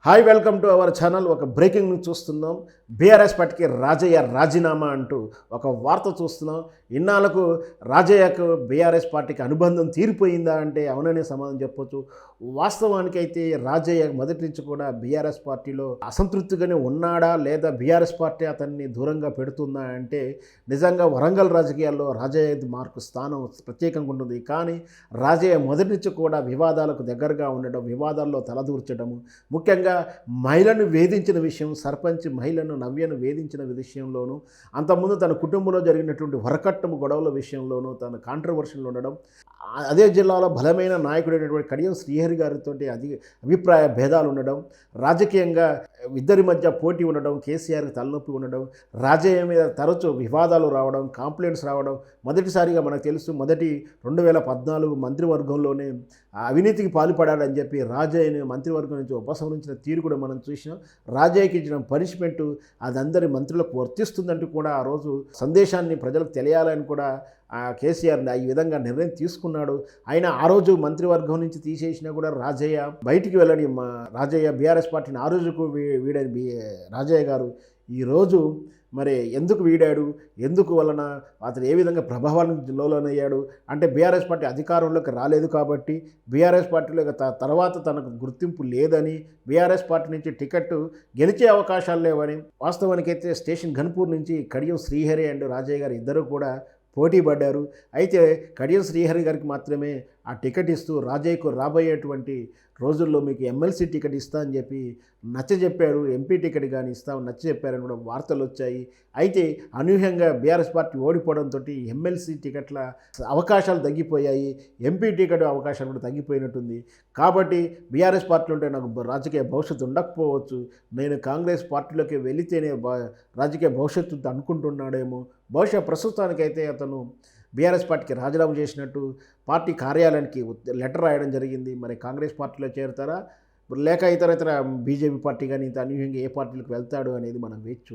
Hi welcome to our channel. ఒక breaking news చూస్తున్నాం. BRS పార్టీకి రాజయ్య రాజీనామా అంటూ ఒక వార్త చూస్తున్నాం. ఇన్నాళ్లకు రాజయ్యకు బీఆర్ఎస్ పార్టీకి అనుబంధం తీరిపోయిందా అంటే అవుననే సమాధానం చెప్పొచ్చు. వాస్తవానికైతే రాజయ్య మొదటి నుంచి కూడా బీఆర్ఎస్ పార్టీలో అసంతృప్తిగానే ఉన్నాడా లేదా బీఆర్ఎస్ పార్టీ అతన్ని దూరంగా పెడుతుందా అంటే నిజంగా వరంగల్ రాజకీయాల్లో రాజయ్య మార్కు స్థానం ప్రత్యేకంగా ఉంటుంది. కానీ రాజయ్య మొదటి నుంచి కూడా వివాదాలకు దగ్గరగా ఉండడం, వివాదాల్లో తలదూర్చడము, ముఖ్యంగా మహిళను వేధించిన విషయం, సర్పంచ్ మహిళను నవ్యను వేధించిన విషయంలోనూ, అంతకుముందు తన కుటుంబంలో జరిగినటువంటి వరకట్టము గొడవల విషయంలోనూ తన కాంట్రవర్షన్లు ఉండడం, అదే జిల్లాలో బలమైన నాయకుడైనటువంటి కడియం శ్రీహరి గారితో అభిప్రాయ భేదాలు ఉండడం, రాజకీయంగా ఇద్దరి మధ్య పోటీ ఉండడం, కేసీఆర్కి తలనొప్పి ఉండడం, రాజయ్య మీద తరచూ వివాదాలు రావడం, కంప్లైంట్స్ రావడం. మొదటిసారిగా మనకు తెలుసు, 2014 మంత్రివర్గంలోనే అవినీతికి పాల్పడాడని చెప్పి రాజయ్యని మంత్రివర్గం నుంచి ఉపసంహరించిన తీరు కూడా మనం చూసినాం. రాజయ్యకి ఇచ్చిన పనిష్మెంటు అది అందరి మంత్రులకు వర్తిస్తుందంటూ కూడా ఆ రోజు సందేశాన్ని ప్రజలకు తెలియాలని కూడా కేసీఆర్ ఈ విధంగా నిర్ణయం తీసుకున్నాడు. ఆయన ఆ రోజు మంత్రివర్గం నుంచి తీసేసినా కూడా రాజయ్య బయటికి వెళ్ళని రాజయ్య బీఆర్ఎస్ పార్టీని ఆ రోజుకు వీడని రాజయ్య గారు ఈరోజు మరి ఎందుకు వీడాడు, ఎందుకు వలన అతను ఏ విధంగా ప్రభావానికి లోనయ్యాడు అంటే బీఆర్ఎస్ పార్టీ అధికారంలోకి రాలేదు కాబట్టి, బీఆర్ఎస్ పార్టీలో తర్వాత తనకు గుర్తింపు లేదని, బీఆర్ఎస్ పార్టీ నుంచి టికెట్ గెలిచే అవకాశాలు లేవని. వాస్తవానికైతే స్టేషన్ ఘన్పూర్ నుంచి కడియం శ్రీహరి అండ్ రాజయ్య గారు ఇద్దరు కూడా పోటీ పడ్డారు. అయితే కడియం శ్రీహరి గారికి మాత్రమే ఆ టికెట్ ఇస్తూ రాజయ్యకు రాబోయేటువంటి రోజుల్లో మీకు ఎమ్మెల్సీ టికెట్ ఇస్తా అని చెప్పి నచ్చజెప్పారు. ఎంపీ టికెట్ కానీ ఇస్తామని నచ్చజెప్పారని కూడా వార్తలు వచ్చాయి. అయితే అనూహ్యంగా బీఆర్ఎస్ పార్టీ ఓడిపోవడంతో ఎమ్మెల్సీ టికెట్ల అవకాశాలు తగ్గిపోయాయి, ఎంపీ టికెట్ అవకాశాలు కూడా తగ్గిపోయినట్టుంది. కాబట్టి బీఆర్ఎస్ పార్టీలో ఉంటే నాకు రాజకీయ భవిష్యత్తు ఉండకపోవచ్చు, నేను కాంగ్రెస్ పార్టీలోకి వెళితేనే రాజకీయ భవిష్యత్తు అనుకుంటున్నాడేమో. బహుశా ప్రస్తుతానికైతే అతను బీఆర్ఎస్ పార్టీకి రాజీనామా చేసినట్టు పార్టీ కార్యాలయానికి లెటర్ రాయడం జరిగింది. మరి కాంగ్రెస్ పార్టీలో చేరుతారా లేక ఇతర బీజేపీ పార్టీ కానీ ఇంత అనూహ్యంగా ఏ పార్టీలకు వెళ్తాడు అనేది మనం వేచి